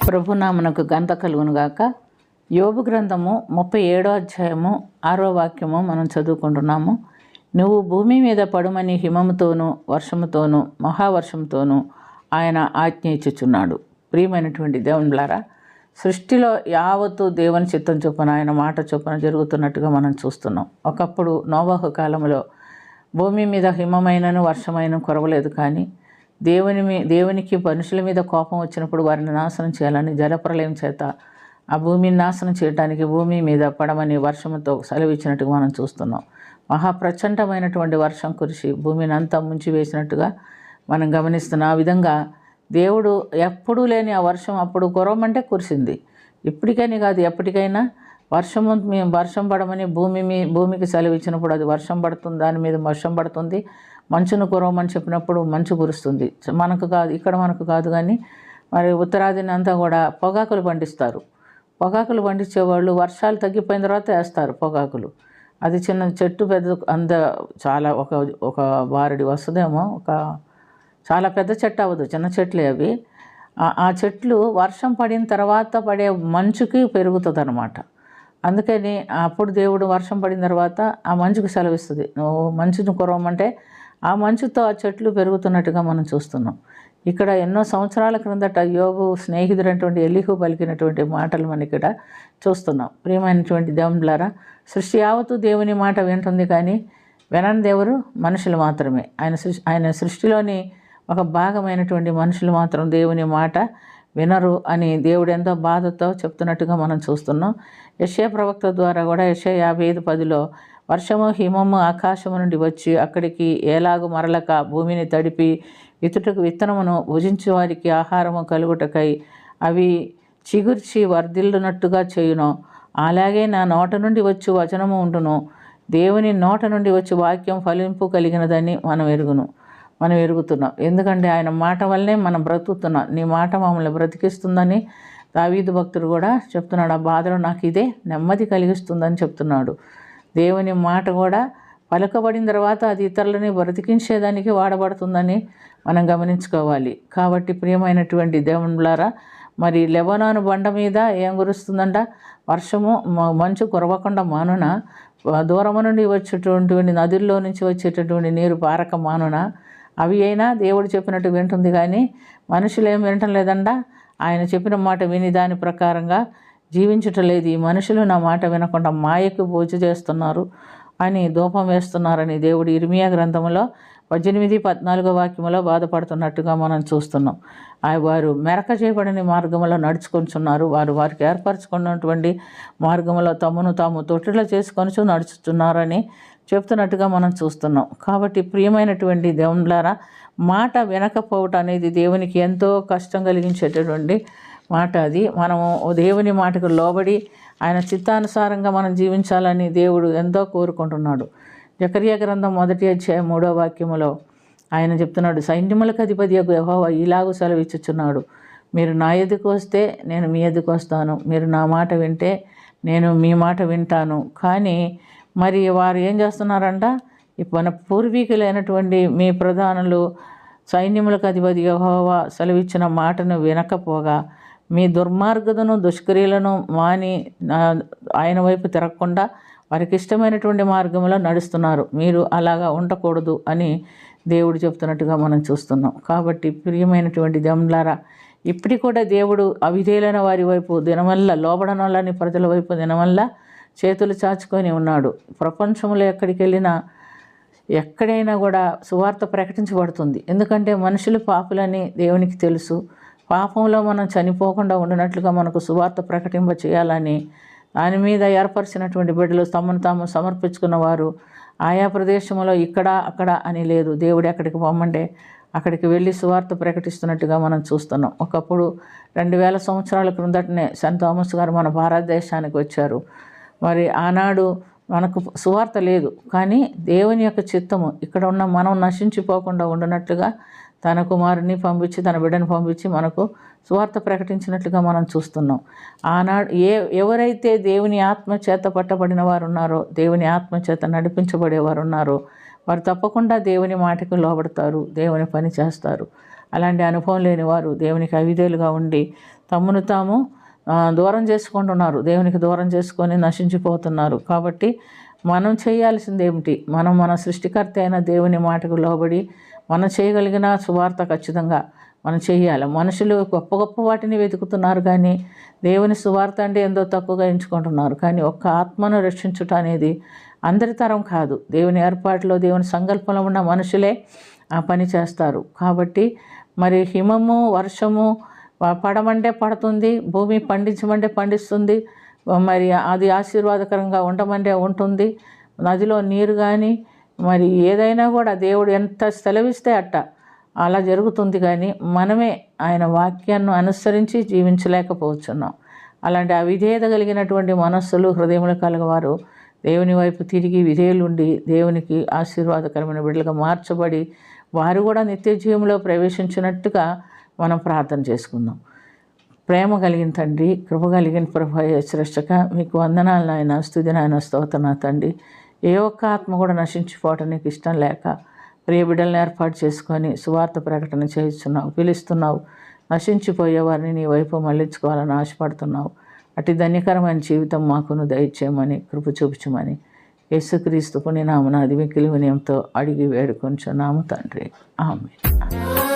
ప్రభునామనకు ఘనత కలుగునుగాక. యోబు గ్రంథము 37వ అధ్యాయము 6వ వాక్యము మనం చదువుకుంటున్నాము. నువ్వు భూమి మీద పడుమని హిమముతోనూ వర్షముతోనూ మహావర్షంతోనూ ఆయన ఆజ్ఞ ఇచ్చుచున్నాడు. ప్రియమైనటువంటి దేవునిలారా, సృష్టిలో యావత్తు దేవుని చిత్తం చొప్పున ఆయన మాట చొప్పున జరుగుతున్నట్టుగా మనం చూస్తున్నాం. ఒకప్పుడు నోవహు కాలంలో భూమి మీద హిమమైనను వర్షమైన కురవలేదు, కానీ దేవునికి మనుషుల మీద కోపం వచ్చినప్పుడు వారిని నాశనం చేయాలని జలప్రలయం చేత ఆ భూమిని నాశనం చేయడానికి భూమి మీద పడమని వర్షంతో సెలవిచ్చినట్టుగా మనం చూస్తున్నాం. మహాప్రచండమైనటువంటి వర్షం కురిసి భూమిని అంతా ముంచి వేసినట్టుగా మనం గమనిస్తున్నాం. ఆ విధంగా దేవుడు ఎప్పుడూ లేని ఆ వర్షం అప్పుడు కురవమంటే కురిసింది. ఇప్పటికైనా కాదు, ఎప్పటికైనా వర్షం పడమని భూమికి సెలవిచ్చినప్పుడు అది వర్షం పడుతుంది, దాని మీద వర్షం పడుతుంది. మంచును కురవమని చెప్పినప్పుడు మంచు కురుస్తుంది. మనకు కాదు, ఇక్కడ మనకు కాదు, కానీ మరి ఉత్తరాదిని అంతా కూడా పొగాకులు పండిస్తారు. పొగాకులు పండించేవాళ్ళు వర్షాలు తగ్గిపోయిన తర్వాత వేస్తారు పొగాకులు. అది చిన్న చెట్టు, పెద్ద చాలా ఒక వారడి వస్తుందేమో, చాలా పెద్ద చెట్టు అవ్వదు, చిన్న చెట్లే అవి. ఆ చెట్లు వర్షం పడిన తర్వాత పడే మంచుకి పెరుగుతుంది అన్నమాట. అందుకని అప్పుడు దేవుడు వర్షం పడిన తర్వాత ఆ మంచుకు సెలవిస్తుంది. నువ్వు మంచును కురవమంటే ఆ మంచుతో ఆ చెట్లు పెరుగుతున్నట్టుగా మనం చూస్తున్నాం. ఇక్కడ ఎన్నో సంవత్సరాల క్రిందట యోబు స్నేహితుడైనటువంటి ఎలీహు పలికినటువంటి మాటలు మనం ఇక్కడ చూస్తున్నాం. ప్రియమైనటువంటి దేవునిలారా, సృష్టి యావత్తు దేవుని మాట వింటుంది, కానీ వినని దేవుడు మనుషులు మాత్రమే. ఆయన సృష్టిలోని ఒక భాగమైనటువంటి మనుషులు మాత్రం దేవుని మాట వినరు అని దేవుడు ఎంతో బాధతో చెప్తున్నట్టుగా మనం చూస్తున్నాం. యెషయా ప్రవక్త ద్వారా కూడా యెషయా 55:10 వర్షము హిమము ఆకాశము నుండి వచ్చి అక్కడికి ఏలాగు మరలక భూమిని తడిపి విత్తుటకు విత్తనమును భుజించే వారికి ఆహారము కలుగుటకై అవి చిగుర్చి వర్ధిల్లునట్టుగా చేయును, అలాగే నా నోట నుండి వచ్చి వచనము ఉండును. దేవుని నోట నుండి వచ్చి వాక్యం ఫలింపు కలిగినదని మనం ఎరుగుతున్నాం. ఎందుకంటే ఆయన మాట వల్లనే మనం బ్రతుకుతున్నాం. నీ మాట మమ్మల్ని బ్రతికిస్తుందని దావీదు భక్తుడు కూడా చెప్తున్నాడు. ఆ బాధలో నాకు ఇదే నెమ్మది కలిగిస్తుందని చెప్తున్నాడు. దేవుని మాట కూడా పలకబడిన తర్వాత అది ఇతరులని బ్రతికించేదానికి వాడబడుతుందని మనం గమనించుకోవాలి. కాబట్టి ప్రియమైనటువంటి దేవునులారా, మరి లెబనాను బండ మీద ఏం కురుస్తుందంట? వర్షము మంచు కురవకుండా మానున, దూరము నుండి వచ్చేటటువంటి నదుల్లో నుంచి వచ్చేటటువంటి నీరు పారక మానున. అవి అయినా దేవుడు చెప్పినట్టు వింటుంది, కానీ మనుషులు ఏం వినటం లేదంట. ఆయన చెప్పిన మాట విని దాని ప్రకారంగా జీవించటం లేదు. ఈ మనుషులు నా మాట వినకుండా మాయకు పూజ చేస్తున్నారు అని ధూపం వేస్తున్నారని దేవుడు ఇర్మియా గ్రంథంలో 18-14 వాక్యములో బాధపడుతున్నట్టుగా మనం చూస్తున్నాం. వారు మెరక చేయబడిన మార్గంలో నడుచుకుంటున్నారు. వారికి ఏర్పరచుకున్నటువంటి మార్గంలో తమను తాము తొట్టిలో చేసుకొని నడుచుతున్నారని చెప్తున్నట్టుగా మనం చూస్తున్నాం. కాబట్టి ప్రియమైనటువంటి దేవునిలారా, మాట వినకపోవటం అనేది దేవునికి ఎంతో కష్టం కలిగించేటటువంటి మాట. అది మనము దేవుని మాటకు లోబడి ఆయన చిత్తానుసారంగా మనం జీవించాలని దేవుడు ఎంతో కోరుకుంటున్నాడు. జకర్యా గ్రంథం 1వ అధ్యాయం 3వ వాక్యములో ఆయన చెప్తున్నాడు, సైన్యములకు అధిపతియగు యెహోవా ఇలాగూ సెలవిచ్చుచున్నాడు, మీరు నా ఎదుకు వస్తే నేను మీ ఎదుకు వస్తాను, మీరు నా మాట వింటే నేను మీ మాట వింటాను. కానీ మరి వారు ఏం చేస్తున్నారంట? మన పూర్వీకులైనటువంటి మీ ప్రధానులు సైన్యములకు అధిపతి యెహోవా సెలవిచ్చిన మాటను వినకపోగా మీ దుర్మార్గతను దుష్క్రియలను మాని ఆయన వైపు తిరగకుండా వారికి ఇష్టమైనటువంటి మార్గంలో నడుస్తున్నారు. మీరు అలాగా ఉండకూడదు అని దేవుడు చెప్తున్నట్టుగా మనం చూస్తున్నాం. కాబట్టి ప్రియమైనటువంటి దేవులారా, ఇప్పటికి కూడా దేవుడు అవిధేయులైన వారి వైపు దినవల్ల, లోబడనలని ప్రజల వైపు దినవల్ల చేతులు చాచుకొని ఉన్నాడు. ప్రపంచంలో ఎక్కడికి వెళ్ళినా ఎక్కడైనా కూడా సువార్త ప్రకటించబడుతుంది. ఎందుకంటే మనుషులు పాపులని దేవునికి తెలుసు. పాపంలో మనం చనిపోకుండా ఉండినట్లుగా మనకు సువార్త ప్రకటింప చేయాలని దాని మీద ఏర్పరిచినటువంటి బిడ్డలు తమను తాము సమర్పించుకున్న వారు ఆయా ప్రదేశంలో ఇక్కడ అక్కడ అని లేదు. దేవుడు ఎక్కడికి పొమ్మంటే అక్కడికి వెళ్ళి సువార్త ప్రకటిస్తున్నట్టుగా మనం చూస్తున్నాం. ఒకప్పుడు 2000 సంవత్సరాల క్రిందటనే సెయింట్ థామస్ గారు మన భారతదేశానికి వచ్చారు. మరి ఆనాడు మనకు సువార్త లేదు, కానీ దేవుని యొక్క చిత్తము ఇక్కడ ఉన్న మనం నశించిపోకుండా ఉండినట్లుగా తన కుమారుని పంపించి, తన బిడ్డను పంపించి మనకు సువార్త ప్రకటించినట్లుగా మనం చూస్తున్నాం. ఆనాడు ఎవరైతే దేవుని ఆత్మ చేత పట్టబడిన వారు ఉన్నారో, దేవుని ఆత్మ చేత నడిపించబడేవారు ఉన్నారో, వారు తప్పకుండా దేవుని మాటకు లోబడతారు, దేవుని పని చేస్తారు. అలాంటి అనుభవం లేని వారు దేవునికి అవిధేయులుగా ఉండి తమను తాము దూరం చేసుకుంటున్నారు, దేవునికి దూరం చేసుకొని నశించిపోతున్నారు. కాబట్టి మనం చేయాల్సింది ఏమిటి? మనం మన సృష్టికర్త అయిన దేవుని మాటకు లోబడి మనం చేయగలిగిన సువార్త ఖచ్చితంగా మనం చేయాలి. మనుషులు గొప్ప గొప్ప వాటిని వెతుకుతున్నారు, కానీ దేవుని సువార్త అంటే ఎంతో తక్కువగా ఎంచుకుంటున్నారు. కానీ ఒక్క ఆత్మను రక్షించుట అనేది అందరి తరం కాదు. దేవుని ఏర్పాటులో, దేవుని సంకల్పంలో ఉన్న మనుషులే ఆ పని చేస్తారు. కాబట్టి మరి హిమము, వర్షము పడమంటే పడుతుంది, భూమి పండించమంటే పండిస్తుంది, మరి అది ఆశీర్వాదకరంగా ఉండమంటే ఉంటుంది. నదిలో నీరు కానీ మరి ఏదైనా కూడా దేవుడు ఎంత సెలవిస్తే అలా జరుగుతుంది. కానీ మనమే ఆయన వాక్యాన్ని అనుసరించి జీవించలేకపోతున్నాం. అలాంటి అవిధేయత కలిగినటువంటి మనస్సులు, హృదయములు కలగవారు దేవుని వైపు తిరిగి విధేయులుండి దేవునికి ఆశీర్వాదకరమైన బిడ్డలుగా మార్చబడి వారు కూడా నిత్య జీవంలో ప్రవేశించినట్టుగా మనం ప్రార్థన చేసుకుందాం. ప్రేమ కలిగిన తండ్రి, కృప కలిగిన ప్రభు శ్రేష్టక మీకు వందనాలు నాయన, స్తుతి నాయన, స్తోత్రం నా తండ్రి. ఏ ఒక్క ఆత్మ కూడా నశించిపోవటం నీకు ఇష్టం లేక ప్రియ బిడ్డలను ఏర్పాటు చేసుకొని సువార్త ప్రకటన చేస్తున్నావు, పిలుస్తున్నావు. నశించిపోయే వారిని నీ వైపు మళ్ళించుకోవాలని ఆశపడుతున్నావు. అటు ధన్యకరమైన జీవితం మాకును దయచేయమని, కృప చూపించమని యేసుక్రీస్తు పుణ్యనామమున మిక్కిలి వినయంతో అడిగి వేడుకొంచున్నాము తండ్రి. ఆమేన్.